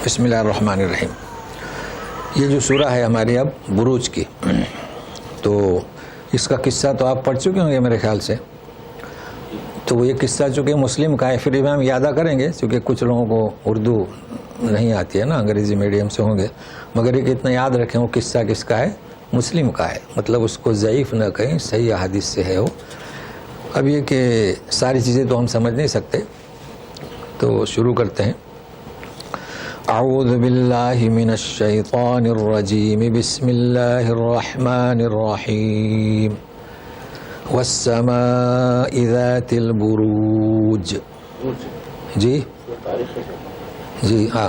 بسم اللہ الرحمن الرحیم. یہ جو سورہ ہے ہماری اب بروج کی، تو اس کا قصہ تو آپ پڑھ چکے ہوں گے میرے خیال سے. تو یہ قصہ چونکہ مسلم کا ہے، پھر بھی ہم یادہ کریں گے کیونکہ کچھ لوگوں کو اردو نہیں آتی ہے نا، انگریزی میڈیم سے ہوں گے، مگر یہ کہ اتنا یاد رکھیں وہ قصہ کس کا ہے؟ مسلم کا ہے. مطلب اس کو ضعیف نہ کہیں، صحیح احادیث سے ہے وہ. اب یہ کہ ساری چیزیں تو ہم سمجھ نہیں سکتے، تو شروع کرتے ہیں. اعوذ باللہ من الشیطان الرجیم، بسم اللہ الرحمن الرحیم. والسماء ذات البروج. جی ہاں،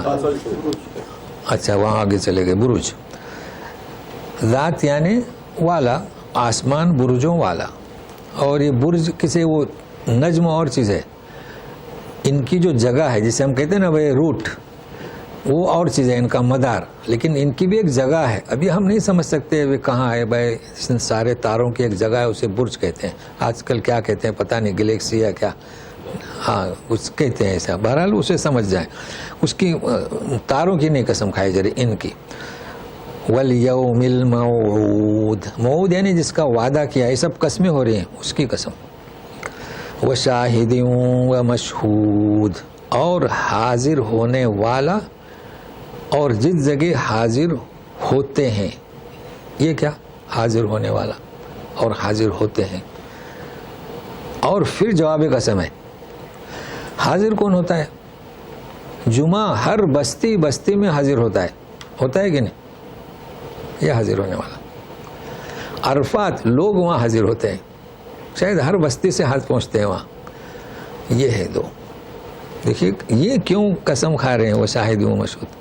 اچھا وہاں آگے چلے گئے. بروج ذات یعنی والا، آسمان برجوں والا. اور یہ برج کسی وہ نجم اور چیز ہے، ان کی جو جگہ ہے جسے ہم کہتے ہیں نا بھائی روٹ، وہ اور چیز ہے ان کا مدار، لیکن ان کی بھی ایک جگہ ہے. ابھی ہم نہیں سمجھ سکتے وہ کہاں ہے بھائی. سارے تاروں کی ایک جگہ ہے، اسے برج کہتے ہیں. آج کل کیا کہتے ہیں پتہ نہیں، گلیکسی ہے کیا، ہاں کچھ کہتے ہیں ایسا. بہرحال اسے سمجھ جائیں. اس کی تاروں کی نہیں قسم کھائی جا رہی، ان کی. والیوم الموعود، موعود یعنی جس کا وعدہ کیا. یہ سب قسمیں ہو رہی ہیں، اس کی قسم. وشاہد ومشہود، اور حاضر ہونے والا، اور جس جگہ حاضر ہوتے ہیں. یہ کیا؟ حاضر ہونے والا اور حاضر ہوتے ہیں. اور پھر جواب قسم ہے. حاضر کون ہوتا ہے؟ جمعہ ہر بستی بستی میں حاضر ہوتا ہے کہ نہیں؟ یہ حاضر ہونے والا. عرفات لوگ وہاں حاضر ہوتے ہیں، شاید ہر بستی سے ہاتھ پہنچتے ہیں وہاں. یہ ہے دو. دیکھیے یہ کیوں قسم کھا رہے ہیں وہ شاہد و مشہود.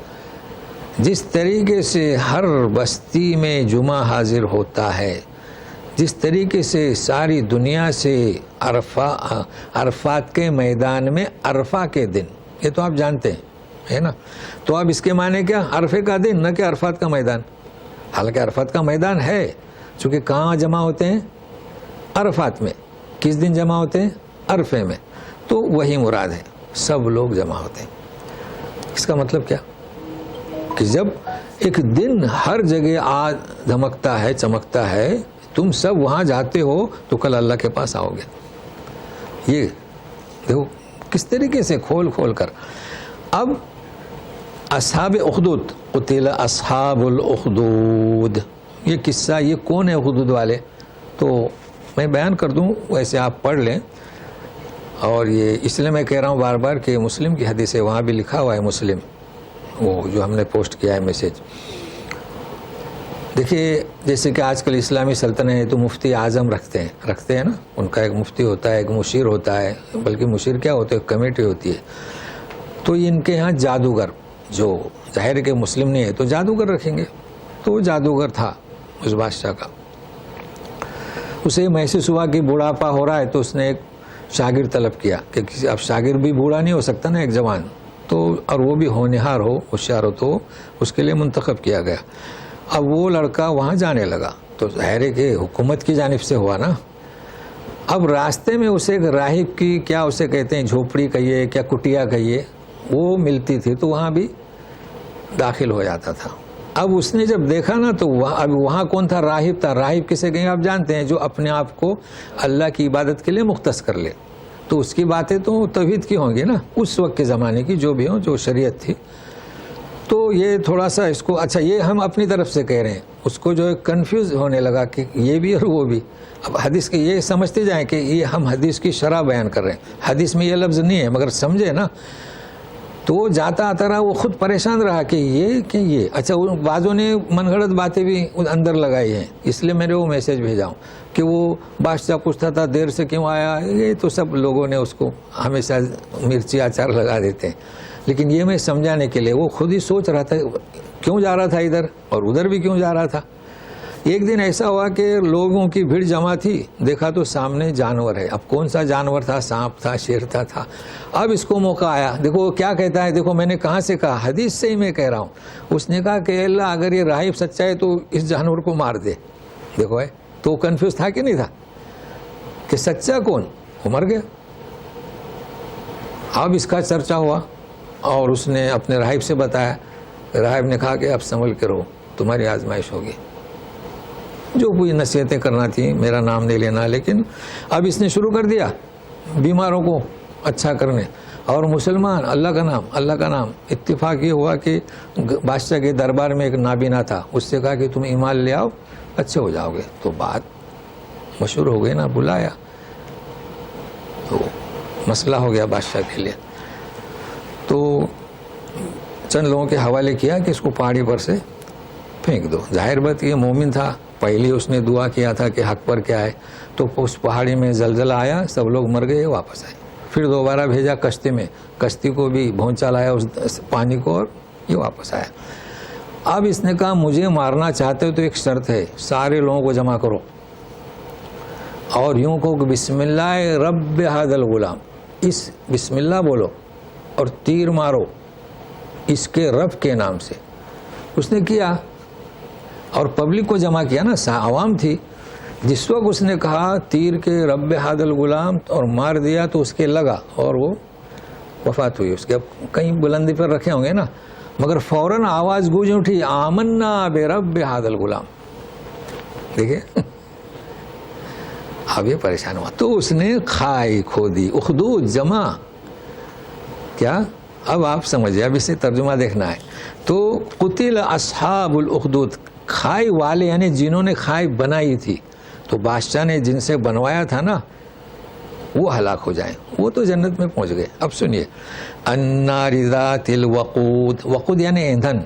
جس طریقے سے ہر بستی میں جمعہ حاضر ہوتا ہے، جس طریقے سے ساری دنیا سے عرفات کے میدان میں عرفہ کے دن، یہ تو آپ جانتے ہیں ہے نا. تو اب اس کے معنی کیا؟ عرفے کا دن، نہ کہ عرفات کا میدان. حالانکہ عرفات کا میدان ہے، چونکہ کہاں جمع ہوتے ہیں؟ عرفات میں. کس دن جمع ہوتے ہیں؟ عرفے میں. تو وہی مراد ہے، سب لوگ جمع ہوتے ہیں. اس کا مطلب کیا؟ کہ جب ایک دن ہر جگہ دھمکتا ہے، چمکتا ہے، تم سب وہاں جاتے ہو تو کل اللہ کے پاس آؤ گے. یہ دیکھو کس طریقے سے کھول کھول کر. اب اصحاب اخدود، قتل اصحاب الاخدود، یہ قصہ، یہ کون ہے اخدود والے؟ تو میں بیان کر دوں، ویسے آپ پڑھ لیں. اور یہ اس لیے میں کہہ رہا ہوں بار بار کہ مسلم کی حدیث ہے، وہاں بھی لکھا ہوا ہے مسلم، وہ جو ہم نے پوسٹ کیا ہے میسیج. دیکھیے جیسے کہ آج کل اسلامی سلطنت ہے تو مفتی اعظم رکھتے ہیں نا. ان کا ایک مفتی ہوتا ہے، ایک مشیر ہوتا ہے، بلکہ مشیر کیا ہوتا ہے، کمیٹی ہوتی ہے. تو ان کے ہاں جادوگر، جو ظاہر ہے کہ مسلم نہیں ہے تو جادوگر رکھیں گے. تو وہ جادوگر تھا اس بادشاہ کا. اسے محسوس ہوا کہ بوڑھاپا ہو رہا ہے، تو اس نے ایک شاگرد طلب کیا کہ اب شاگرد بھی بوڑھا نہیں ہو سکتا نا، ایک جوان تو، اور وہ بھی ہونہار ہو، ہوشیار ہو، تو اس کے لیے منتخب کیا گیا. اب وہ لڑکا وہاں جانے لگا تو ظاہر ہے کہ حکومت کی جانب سے ہوا نا. اب راستے میں اسے ایک راہب کی، کیا اسے کہتے ہیں، جھوپڑی کہیے کیا کٹیا کہیے، وہ ملتی تھی، تو وہاں بھی داخل ہو جاتا تھا. اب اس نے جب دیکھا نا تو اب وہاں کون تھا؟ راہب تھا. راہب کسے کہیں آپ جانتے ہیں؟ جو اپنے آپ کو اللہ کی عبادت کے لیے مختص کر لے. تو اس کی باتیں تو توحید کی ہوں گی نا، اس وقت کے زمانے کی جو بھی ہوں، جو شریعت تھی. تو یہ تھوڑا سا اس کو، اچھا یہ ہم اپنی طرف سے کہہ رہے ہیں، اس کو جو ہے کنفیوز ہونے لگا کہ یہ بھی اور وہ بھی. اب حدیث کے یہ سمجھتے جائیں کہ یہ ہم حدیث کی شرح بیان کر رہے ہیں، حدیث میں یہ لفظ نہیں ہے، مگر سمجھے نا. تو وہ جاتا آتا رہا، وہ خود پریشان رہا کہ یہ اچھا. بعضوں نے من گھڑت باتیں بھی اندر لگائی ہیں، اس لیے میں نے وہ میسیج بھیجا ہوں کہ وہ بادشاہ پوچھتا تھا دیر سے کیوں آیا. یہ تو سب لوگوں نے اس کو ہمیشہ مرچی اچار لگا دیتے ہیں. لیکن یہ میں سمجھانے کے لیے، وہ خود ہی سوچ رہا تھا کیوں جا رہا تھا ادھر، اور ادھر بھی کیوں جا رہا تھا. ایک دن ایسا ہوا کہ لوگوں کی بھیڑ جمع تھی، دیکھا تو سامنے جانور ہے. اب کون سا جانور تھا؟ سانپ تھا، شیر تھا. اب اس کو موقع آیا. دیکھو کیا کہتا ہے، دیکھو میں نے کہاں سے کہا، حدیث سے ہی میں کہہ رہا ہوں. اس نے کہا کہ اللہ اگر یہ راہب سچا ہے تو اس جانور کو مار دے. دیکھو ہے تو کنفیوز تھا کہ نہیں تھا کہ سچا کون؟ وہ مر گیا. اب اس کا چرچا ہوا اور اس نے اپنے راہب سے بتایا. راہب نے کہا کہ اب سنبھل کے رہو, تمہاری آزمائش ہوگی. جو کوئی نصیحتیں کرنا تھیں, میرا نام نہیں لینا, لیکن اب اس نے شروع کر دیا بیماروں کو اچھا کرنے. اور مسلمان, اللہ کا نام, اللہ کا نام. اتفاق یہ ہوا کہ بادشاہ کے دربار میں ایک نابینا تھا, اس سے کہا کہ تم ایمان لے آؤ, اچھے ہو جاؤ گے. تو بات مشہور ہو گئی نا, بلایا تو مسئلہ ہو گیا بادشاہ کے لیے. تو چند لوگوں کے حوالے کیا کہ اس کو پہاڑی پر سے پھینک دو. ظاہر بات یہ مومن تھا, پہلے اس نے دعا کیا تھا کہ حق پر کیا ہے. تو اس پہاڑی میں زلزلہ آیا, سب لوگ مر گئے, واپس آئے. پھر دوبارہ بھیجا کشتی میں, کشتی کو بھی بھونچا لایا اس پانی کو, اور یہ واپس آیا. اب اس نے کہا مجھے مارنا چاہتے ہو تو ایک شرط ہے, سارے لوگوں کو جمع کرو اور یوں کہو کہ بسم اللہ رب ھذا الغلام, اس بسم اللہ بولو اور تیر مارو اس کے رب کے نام سے. اس نے کیا اور پبلک کو جمع کیا نا, عوام تھی. جس وقت اس نے کہا تیر کے رب ھذا الغلام اور مار دیا تو اس کے لگا اور وہ وفات ہوئی. اس کے اب کہیں بلندی پر رکھے ہوں گے نا, مگر فوراً آواز گونج اٹھی آمنا برب ھذا الغلام. دیکھیں اب یہ پریشان ہوا تو اس نے کھائی کھودی, اخدود جمع کیا. اب آپ سمجھے, اب اسے ترجمہ دیکھنا ہے. تو قتل اصحاب الاخدود, کھائی والے یعنی جنہوں نے کھائی بنائی تھی. تو بادشاہ نے جن سے بنوایا تھا نا وہ ہلاک ہو جائیں, وہ تو جنت میں پہنچ گئے. اب سنیے, النار ذات الوقود, وقود یعنی ایندھن.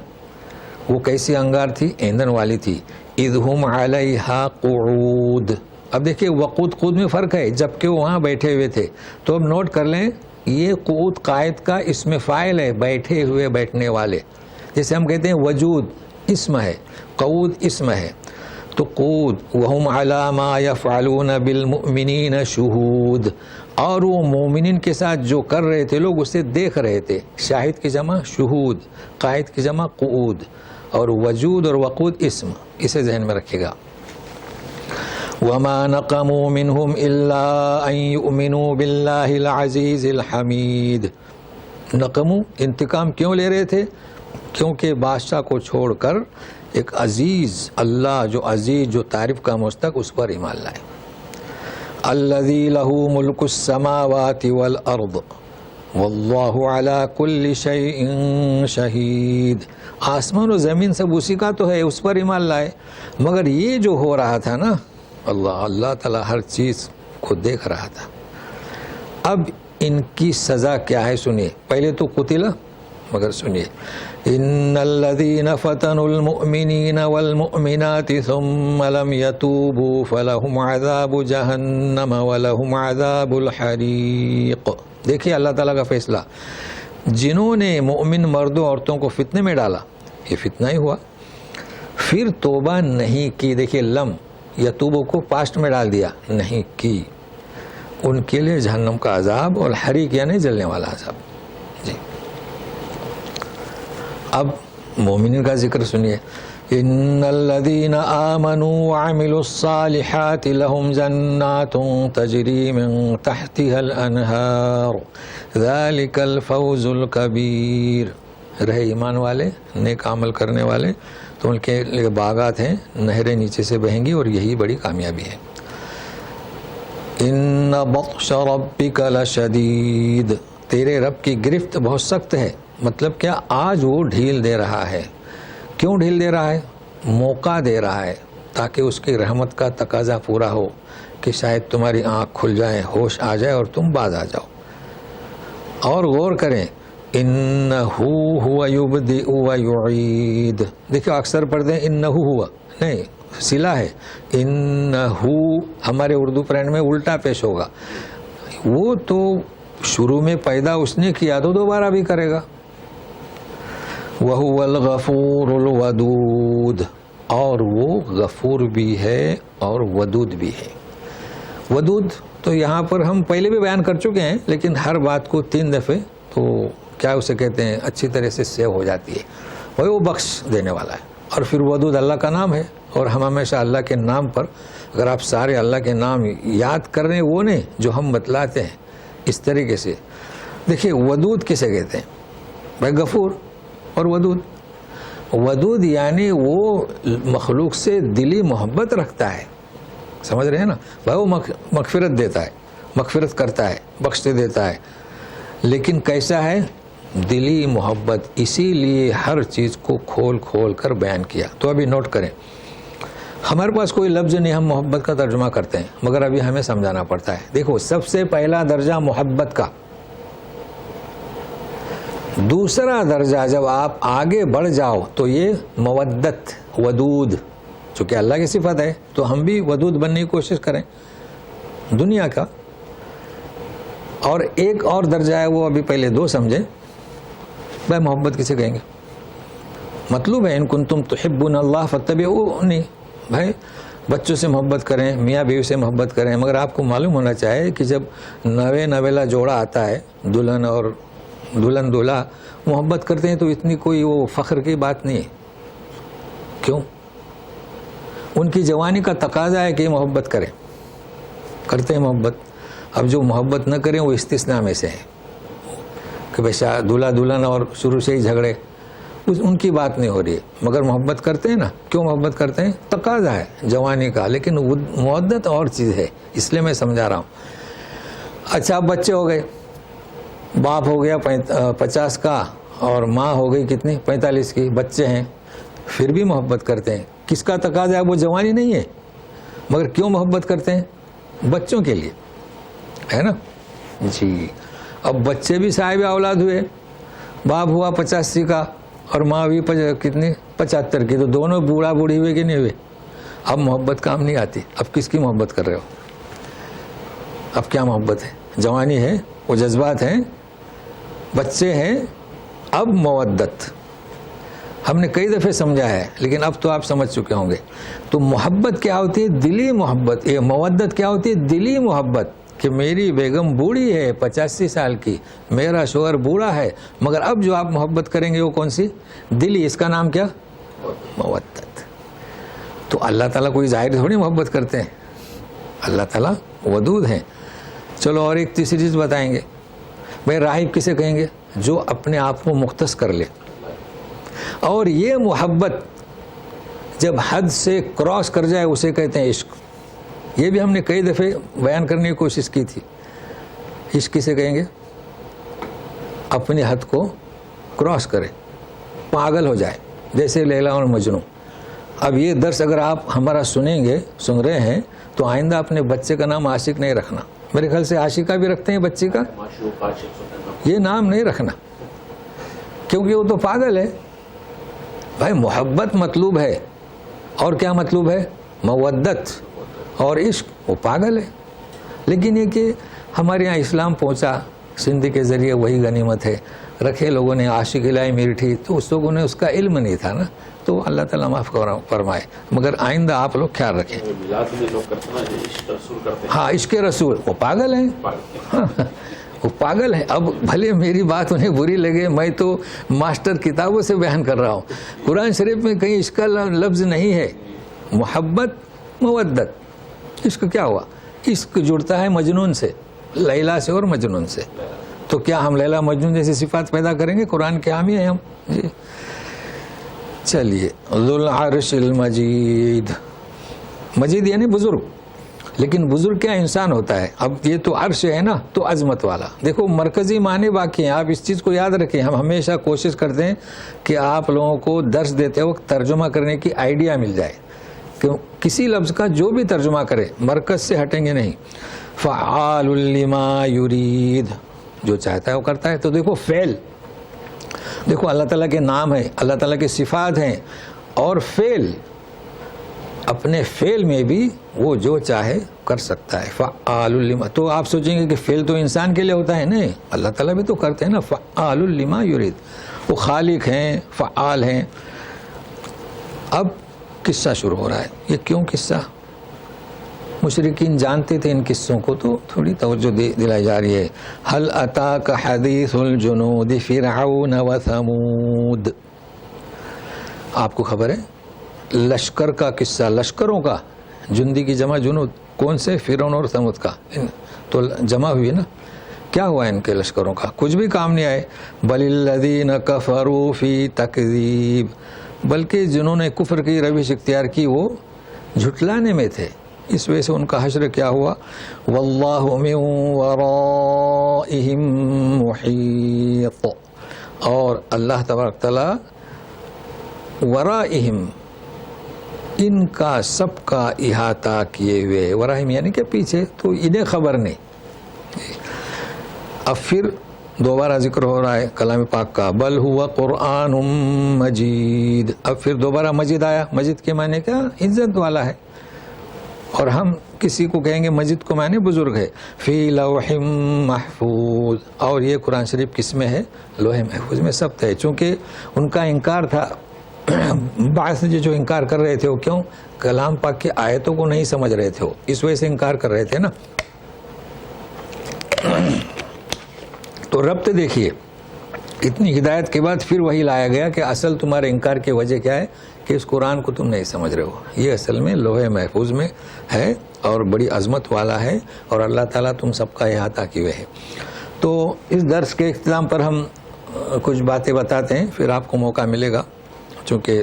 وہ کیسی انگار تھی, ایندھن والی تھی. اذ ہم علیہا قعود. اب دیکھیں وقود قود میں فرق ہے, جبکہ وہ وہاں بیٹھے ہوئے تھے. تو اب نوٹ کر لیں, یہ قعود قائد کا اسم فاعل ہے, بیٹھے ہوئے, بیٹھنے والے. جیسے ہم کہتے ہیں وجود اسم ہے, قعود اسم ہے. تو قعود وہم علی ما یفعلون بالمؤمنین شہود, اور وہ مومنین کے ساتھ جو کر رہے تھے لوگ اسے دیکھ رہے تھے. شاہد کی جمع شہود, قائد کی جمع قعود, اور وجود اور وقود اسم, اسے ذہن میں رکھے گا. وما نقموا منهم الا ان يؤمنوا بالله العزيز الحمید. نقموا انتقام کیوں لے رہے تھے, کیونکہ بادشاہ کو چھوڑ کر ایک عزیز اللہ جو عزیز جو تعریف کا مستحق اس پر ایمان لائے. الذی لہ ملک السماوات والارض واللہ علی کل شیء شہید. آسمان و زمین سب اسی کا تو ہے, اس پر ایمان لائے. مگر یہ جو ہو رہا تھا نا, اللہ تعالیٰ ہر چیز کو دیکھ رہا تھا. اب ان کی سزا کیا ہے سنیے. پہلے تو قتل, مگر سنیے, ان الذین فتنوا المؤمنین والمؤمنات ثم لم یتوبوا فلہم عذاب جہنم ولہم عذاب الحریق. دیکھیے اللہ تعالیٰ کا فیصلہ, جنہوں نے مؤمن مردوں عورتوں کو فتنے میں ڈالا, یہ فتنہ ہی ہوا, پھر توبہ نہیں کی. دیکھیے لم یتوبو کو پاسٹ میں ڈال دیا, نہیں کی, ان کے لیے جہنم کا عذاب اور حریق یعنی جلنے والا عذاب. جی اب مومنین کا ذکر سنیے. ان الذین آمنوا وعملوا الصالحات لهم جنات تجری من تحتها الانہار ذلک الفوز الکبیر. رہے ایمان والے, نیک عمل کرنے والے, تو ان کے لیے باغات ہیں, نہریں نیچے سے بہیں گی, اور یہی بڑی کامیابی ہے. ان بطش ربک لشدید. تیرے رب کی گرفت بہت سخت ہے. مطلب کیا, آج وہ ڈھیل دے رہا ہے. کیوں ڈھیل دے رہا ہے؟ موقع دے رہا ہے تاکہ اس کی رحمت کا تقاضا پورا ہو, کہ شاید تمہاری آنکھ کھل جائے, ہوش آ جائے اور تم باز آ جاؤ. اور غور کریں, انہو ہوا یبدئ و یعید. دیکھو اکثر پڑھتے ہیں انہو ہوا, نہیں, صلہ ہے. انہو ہمارے اردو پرینٹ میں الٹا پیش ہوگا. وہ تو شروع میں پیدا اس نے کیا تو دوبارہ بھی کرے گا. وَهُوَ الْغَفُورُ الْوَدُودُ, اور وہ غفور بھی ہے اور ودود بھی ہے. ودود تو یہاں پر ہم پہلے بھی بیان کر چکے ہیں, لیکن ہر بات کو 3 دفعے تو کیا اسے کہتے ہیں اچھی طرح سے سیو ہو جاتی ہے. وہ بخش دینے والا ہے. اور پھر ودود اللہ کا نام ہے, اور ہم ہمیشہ اللہ کے نام پر, اگر آپ سارے اللہ کے نام یاد کر رہے ہیں, وہ نہیں جو ہم بتلاتے ہیں اس طریقے سے. دیکھیے ودود کسے کہتے ہیں, بھائی غفور اور ودود. ودود یعنی وہ مخلوق سے دلی محبت رکھتا ہے, سمجھ رہے ہیں نا بھائی. وہ مغفرت دیتا ہے, مغفرت کرتا ہے, بخش دیتا ہے, لیکن کیسا ہے؟ دلی محبت. اسی لیے ہر چیز کو کھول کھول کر بیان کیا. تو ابھی نوٹ کریں, ہمارے پاس کوئی لفظ نہیں, ہم محبت کا ترجمہ کرتے ہیں, مگر ابھی ہمیں سمجھانا پڑتا ہے. دیکھو, سب سے پہلا درجہ محبت کا. دوسرا درجہ جب آپ آگے بڑھ جاؤ تو یہ مودت, ودود, چونکہ اللہ کی صفت ہے تو ہم بھی ودود بننے کی کوشش کریں دنیا کا. اور ایک اور درجہ ہے, وہ ابھی پہلے دو سمجھیں. بھائی محبت کسے کہیں گے؟ مطلوب ہے ان کنتم تحبون اللہ فاتبعونی. بھائی بچوں سے محبت کریں, میاں بیوی سے محبت کریں, مگر آپ کو معلوم ہونا چاہیے کہ جب نویلا جوڑا آتا ہے, دلہن اور دلہن دولہا محبت کرتے ہیں تو اتنی کوئی وہ فخر کی بات نہیں ہے. کیوں؟ ان کی جوانی کا تقاضا ہے کہ محبت کریں, کرتے ہیں محبت. اب جو محبت نہ کریں وہ استثناء میں سے ہیں کہ بھائی دولہا دلہن اور شروع سے ہی جھگڑے, ان کی بات نہیں ہو رہی ہے, مگر محبت کرتے ہیں نا. کیوں محبت کرتے ہیں؟ تقاضا ہے جوانی کا, لیکن مودت اور چیز ہے, اس لیے میں سمجھا رہا ہوں. اچھا, بچے ہو گئے, باپ ہو گیا 50 کا اور ماں ہو گئی کتنی 45 کی, بچے ہیں, پھر بھی محبت کرتے ہیں. کس کا تقاضا ہے؟ وہ جوانی نہیں ہے, مگر کیوں محبت کرتے ہیں؟ بچوں کے لیے, ہے نا جی. اب بچے بھی صاحب اولاد ہوئے, باپ ہوا 85 کا اور ماں ہوئی کتنی 75 کی, تو دونوں بوڑھا بوڑھی ہوئے کہ نہیں ہوئے؟ اب محبت کام نہیں آتی. اب کس کی محبت کر رہے ہو؟ اب کیا محبت ہے؟ جوانی ہے, وہ جذبات ہیں, بچے ہیں. اب مودت ہم نے کئی دفعے سمجھا ہے, لیکن اب تو آپ سمجھ چکے ہوں گے. تو محبت کیا ہوتی ہے؟ دلی محبت. یہ مودت کیا ہوتی ہے؟ دلی محبت, کہ میری بیگم بوڑھی ہے 85 سال کی, میرا شوہر بوڑھا ہے, مگر اب جو آپ محبت کریں گے وہ کون سی؟ دلی. اس کا نام کیا؟ مودت. تو اللہ تعالیٰ کوئی ظاہر تھوڑی محبت کرتے ہیں, اللہ تعالیٰ ودود ہیں. چلو اور ایک تیسری چیز بتائیں گے. بھائی راہب کسے کہیں گے؟ جو اپنے آپ کو مختص کر لے. اور یہ محبت جب حد سے کراس کر جائے اسے کہتے ہیں عشق. یہ بھی ہم نے کئی دفعے بیان کرنے کی کوشش کی تھی. عشق کسے کہیں گے؟ اپنی حد کو کراس کرے, پاگل ہو جائے, جیسے لیلا اور مجنوں. اب یہ درس اگر آپ ہمارا سن رہے ہیں تو آئندہ اپنے بچے کا نام عاشق نہیں رکھنا. میرے خیال سے عاشقہ بھی رکھتے ہیں بچی کا, یہ نام نہیں رکھنا, کیونکہ وہ تو پاگل ہے. بھائی محبت مطلوب ہے, اور کیا مطلوب ہے؟ مودت اور عشق. وہ پاگل ہے. لیکن یہ کہ ہمارے یہاں اسلام پہنچا سندھ کے ذریعے, وہی غنیمت ہے. رکھے لوگوں نے عاشق الہی میٹھی, تو اس لوگوں نے اس کا علم نہیں تھا نا. تو اللہ تعالیٰ معاف فرمائے, مگر آئندہ آپ لوگ خیال رکھیں. ہاں عشق رسول, وہ پاگل ہیں, وہ پاگل ہیں. اب بھلے میری بات انہیں بری لگے, میں تو ماسٹر کتابوں سے بیان کر رہا ہوں. قرآن شریف میں کہیں عشق کا لفظ نہیں ہے. محبت, مودت. عشق کیا ہوا؟ عشق جڑتا ہے مجنون سے, لیلا سے اور مجنون سے. تو کیا ہم لیلا مجنون جیسی صفات پیدا کریں گے؟ قرآن کے حامی ہیں ہم جی. چلیے, ذو العرش المجید. مجید یعنی بزرگ, لیکن بزرگ کیا انسان ہوتا ہے؟ اب یہ تو عرش ہے نا, تو عظمت والا. دیکھو مرکزی معنی باقی ہیں, آپ اس چیز کو یاد رکھیں. ہم ہمیشہ کوشش کرتے ہیں کہ آپ لوگوں کو درس دیتے وقت ترجمہ کرنے کی آئیڈیا مل جائے. کسی لفظ کا جو بھی ترجمہ کرے مرکز سے ہٹیں گے نہیں. فعال لما یرید, جو چاہتا ہے وہ کرتا ہے. تو دیکھو فعل, دیکھو اللہ تعالیٰ کے نام ہیں, اللہ تعالیٰ کے صفات ہیں, اور فعل, اپنے فعل میں بھی وہ جو چاہے کر سکتا ہے. فعال لما, تو آپ سوچیں گے کہ فعل تو انسان کے لیے ہوتا ہے. نہیں, اللہ تعالیٰ بھی تو کرتے ہیں نا. فعال لما یرید, وہ خالق ہیں, فعال ہیں. اب قصہ شروع ہو رہا ہے. یہ کیوں قصہ؟ مشرکین جانتے تھے ان قصوں کو, تو تھوڑی توجہ دلائی جا رہی ہے. هل اتاک حدیث الجنود فرعون و ثمود. آپ کو خبر ہے لشکر کا قصہ, لشکروں کا, جندی کی جمع جنود, کون سے؟ فرعون اور ثمود کا. تو جمع ہوئی نا. کیا ہوا ان کے لشکروں کا؟ کچھ بھی کام نہیں آئے. بل الذین کفروا فی تکذیب، بلکہ جنہوں نے کفر کی روش اختیار کی وہ جھٹلانے میں تھے، اس وجہ سے ان کا حشر کیا ہوا. واللہ من ورائہم محیط، اور اللہ تبارک تعالیٰ ورائہم ان کا سب کا احاطہ کیے ہوئے، ورائہم یعنی کہ پیچھے، تو انہیں خبر نہیں. اب پھر دوبارہ ذکر ہو رہا ہے کلام پاک کا، بل ہوا قرآن مجید. اب پھر دوبارہ مجید آیا. مجید کے معنی کیا؟ عزت والا ہے. اور ہم کسی کو کہیں گے مجید کو معنی بزرگ ہے. فی لوح محفوظ، اور یہ قرآن شریف کس میں ہے؟ لوح محفوظ میں ثبت ہے. چونکہ ان کا انکار تھا، بعض جو انکار کر رہے تھے وہ کیوں؟ کلام پاک کی آیتوں کو نہیں سمجھ رہے تھے، وہ اس وجہ سے انکار کر رہے تھے نا. تو ربط دیکھیے، اتنی ہدایت کے بعد پھر وہی لایا گیا کہ اصل تمہارے انکار کی وجہ کیا ہے کہ اس قرآن کو تم نہیں سمجھ رہے ہو. یہ اصل میں لوح محفوظ میں ہے اور بڑی عظمت والا ہے، اور اللہ تعالیٰ تم سب کا احاطہ کیے ہوئے ہے. تو اس درس کے اختتام پر ہم کچھ باتیں بتاتے ہیں، پھر آپ کو موقع ملے گا. چونکہ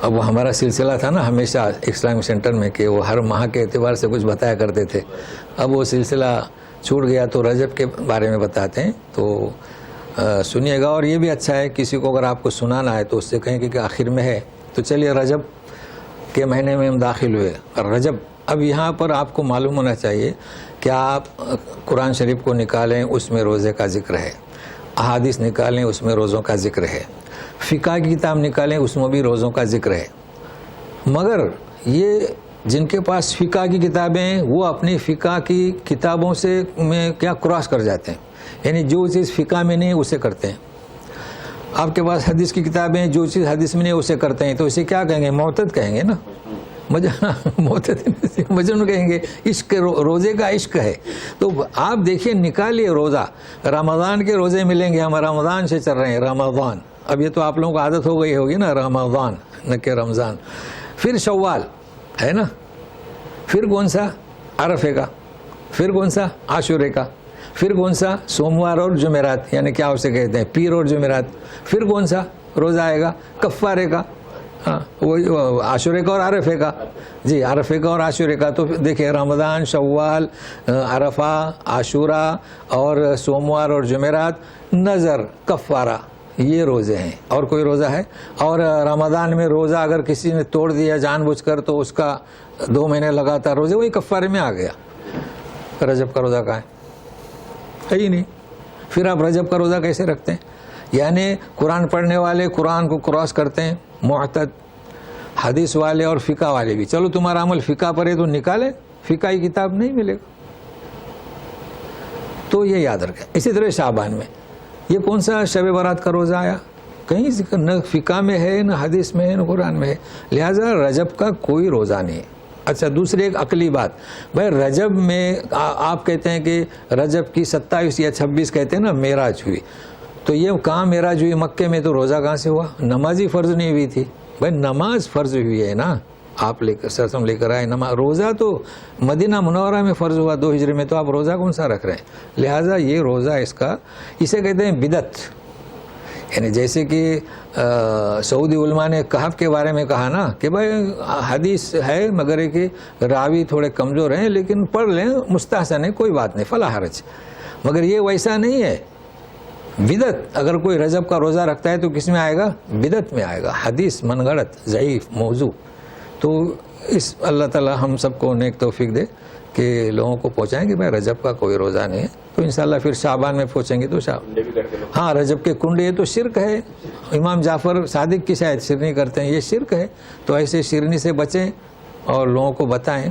اب وہ ہمارا سلسلہ تھا نا ہمیشہ اسلامک سینٹر میں کہ وہ ہر ماہ کے اعتبار سے کچھ بتایا کرتے تھے. اب وہ سلسلہ چھوٹ گیا تو رجب کے بارے میں بتاتے ہیں، تو سنیے گا. اور یہ بھی اچھا ہے کسی کو اگر آپ کو سنانا ہے تو اس سے کہیں کہ آخر میں ہے. تو چلیے رجب کے مہینے میں ہم داخل ہوئے. رجب، اب یہاں پر آپ کو معلوم ہونا چاہیے کہ آپ قرآن شریف کو نکالیں اس میں روزے کا ذکر ہے، احادیث نکالیں اس میں روزوں کا ذکر ہے، فقہ کی کتاب نکالیں اس میں بھی روزوں کا ذکر ہے. مگر یہ جن کے پاس فقہ کی کتابیں ہیں وہ اپنی فقہ کی کتابوں سے میں کیا کراس کر جاتے ہیں، یعنی جو چیز فقہ میں نہیں ہے اسے کرتے ہیں. آپ کے پاس حدیث کی کتابیں ہیں، جو چیز حدیث میں نہیں اسے کرتے ہیں، تو اسے کیا کہیں گے؟ معتد کہیں گے نا. مجنون کہیں گے. عشق، روزے کا عشق ہے. تو آپ دیکھیے نکالیے روزہ. رمضان کے روزے ملیں گے، ہم رمضان سے چل رہے ہیں. رمضان، اب یہ تو آپ لوگوں کو عادت ہو گئی ہوگی نا، رمضان نہ کہ رمضان. پھر شوال ہے نا، پھر کون سا؟ عرفے کا، پھر کون سا؟ عاشورے کا، پھر کون سا؟ سوموار اور جمعرات، یعنی کیا اسے کہتے ہیں؟ پیر اور جمعرات. پھر کون سا روزہ آئے گا؟ کفارے کا. ہاں وہ عاشورے کا اور عرفے کا. جی عرفے کا اور عاشورے کا. تو دیکھیں رمضان، شوال، عرفہ، عاشورہ اور سوموار اور جمعرات، نظر، کفارہ، یہ روزے ہیں. اور کوئی روزہ ہے؟ اور رمضان میں روزہ اگر کسی نے توڑ دیا جان بوجھ کر تو اس کا 2 مہینے لگاتار روزے، وہی کفارے میں آ گیا. رجب کا روزہ کہاں ہے ہی نہیں. پھر آپ رجب کا روزہ کیسے رکھتے ہیں؟ یعنی قرآن پڑھنے والے قرآن کو کراس کرتے ہیں، معتد. حدیث والے اور فقہ والے بھی. چلو تمہارا عمل فقہ پر ہے تو نکالے، فقہ کی کتاب نہیں ملے گا. تو یہ یاد رکھیں. اسی طرح شعبان میں یہ کون سا شب برات کا روزہ آیا؟ کہیں ذکر نہ فقہ میں ہے، نہ حدیث میں ہے، نہ قرآن میں ہے. لہٰذا رجب کا کوئی روزہ نہیں ہے. اچھا دوسری ایک عقلی بات، بھائی رجب میں آپ کہتے ہیں کہ رجب کی 27 یا 26 کہتے ہیں نا معراج ہوئی، تو یہ کہاں معراج ہوئی؟ مکے میں. تو روزہ کہاں سے ہوا؟ نماز ہی فرض نہیں ہوئی تھی. بھائی نماز فرض ہوئی ہے نا، آپ لے کر آئے نماز. روزہ تو مدینہ منورہ میں فرض ہوا 2 ہجری میں، تو آپ روزہ کون سا رکھ رہے ہیں؟ لہٰذا یہ روزہ اسے کہتے ہیں بدعت. یعنی جیسے کہ سعودی علماء نے کہف کے بارے میں کہا نا کہ بھائی حدیث ہے مگر ہے کہ راوی تھوڑے کمزور ہیں، لیکن پڑھ لیں، مستحسن ہے، کوئی بات نہیں، فلا حرج. مگر یہ ویسا نہیں ہے. بدعت، اگر کوئی رجب کا روزہ رکھتا ہے تو کس میں آئے گا؟ بدعت میں آئے گا. حدیث من گھڑت، ضعیف، موضوع. تو اس اللہ تعالی ہم سب کو نیک توفیق دے کہ لوگوں کو پہنچائیں کہ بھائی رجب کا کوئی روزہ نہیں ہے. تو انشاءاللہ پھر شعبان میں پہنچیں گے. تو ہاں رجب کے کنڈے، یہ تو شرک ہے. امام جعفر صادق کی شاید شرنی کرتے ہیں، یہ شرک ہے. تو ایسے شرنی سے بچیں اور لوگوں کو بتائیں.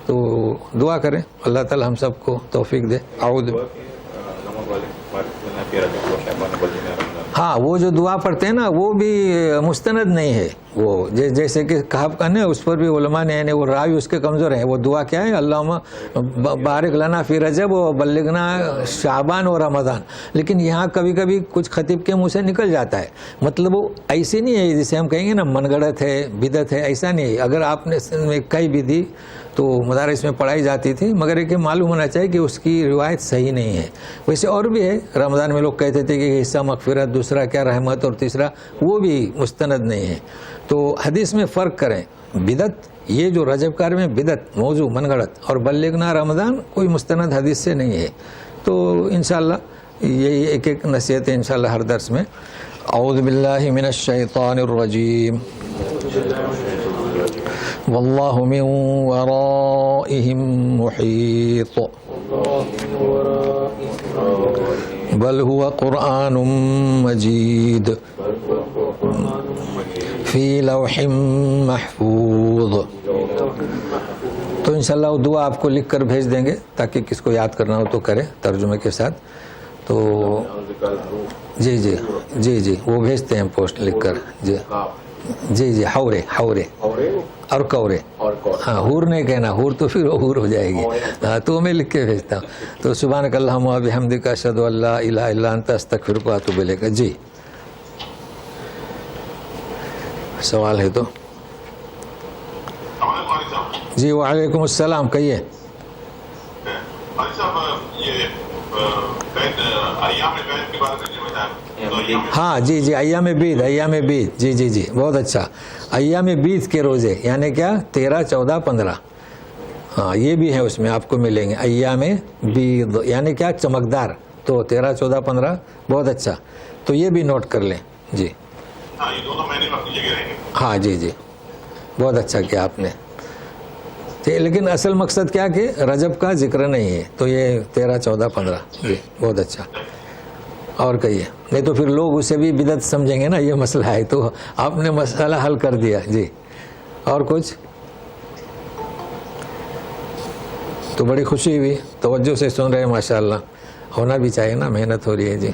تو دعا کریں اللہ تعالی ہم سب کو توفیق دے. ہاں وہ جو دعا پڑھتے ہیں نا وہ بھی مستند نہیں ہے. وہ جیسے کہ کہف کا نا، اس پر بھی علماء نے وہ راوی اس کے کمزور ہیں. وہ دعا کیا ہے؟ اللہم بارک لنا فی رجب و بلغنا شعبان و رمضان. لیکن یہاں کبھی کبھی کچھ خطیب کے منہ سے نکل جاتا ہے. مطلب وہ ایسی نہیں ہے جسے ہم کہیں گے نا من گڑت ہے، بدعت ہے، ایسا نہیں ہے. اگر آپ نے کئی بھی دی تو مدارس میں پڑھائی جاتی تھی، مگر یہ کہ معلوم ہونا چاہیے کہ اس کی روایت صحیح نہیں ہے. ویسے اور بھی ہے، رمضان میں لوگ کہتے تھے کہ حصہ مغفرت، دوسرا کیا رحمت، اور تیسرا وہ بھی مستند نہیں ہے. تو حدیث میں فرق کریں. بدعت یہ جو رجب کار میں بدعت موضوع من گڑت، اور بلغنا رمضان کوئی مستند حدیث سے نہیں ہے. تو انشاءاللہ یہی ایک ایک نصیحت ہے انشاءاللہ ہر درس میں. اعوذ باللہ من الشیطان الرجیم واللہ من ورائہم محیط بل هو قرآن مجید فی لوح محفوظ. تو انشاءاللہ وہ دعا آپ کو لکھ کر بھیج دیں گے تاکہ کس کو یاد کرنا ہو تو کرے ترجمے کے ساتھ. تو جی جی جی جی وہ بھیجتے ہیں پوسٹ لکھ کر. جی جی جی حورے اور کورے. ہاں ہور نہیں کہنا، ہور تو پھر ہور ہو جائے گی. ہاں تو میں لکھ کے بھیجتا ہوں. تو سبحانک اللہم و بحمدک اشہد ان لا الہ الا انت استغفرک و اتوب الیک. جی سوال ہے تو جی. وعلیکم السلام. کہیے. ہاں جی جی ایام بید، ایام بید. جی جی جی بہت اچھا. ایام بید کے روزے یعنی کیا 13 14 15. ہاں یہ بھی ہے اس میں آپ کو ملیں گے. ایام بید یعنی کیا چمکدار. تو 13 14 15 بہت اچھا. تو یہ بھی نوٹ کر لیں. جی ہاں جی جی بہت اچھا کیا آپ نے. لیکن اصل مقصد کیا کہ رجب کا ذکر نہیں ہے. تو یہ 13 14 15. جی بہت اچھا. اور کہیے. نہیں تو پھر لوگ اسے بھی بدعت سمجھیں گے نا، یہ مسئلہ ہے. تو آپ نے مسئلہ حل کر دیا. جی اور کچھ؟ تو بڑی خوشی ہوئی، توجہ سے سن رہے ہیں ماشاءاللہ. ہونا بھی چاہیے نا، محنت ہو رہی ہے. جی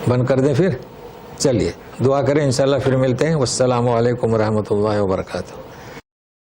بند کر دیں پھر. چلیے دعا کریں انشاءاللہ پھر ملتے ہیں. والسلام علیکم ورحمۃ اللہ وبرکاتہ.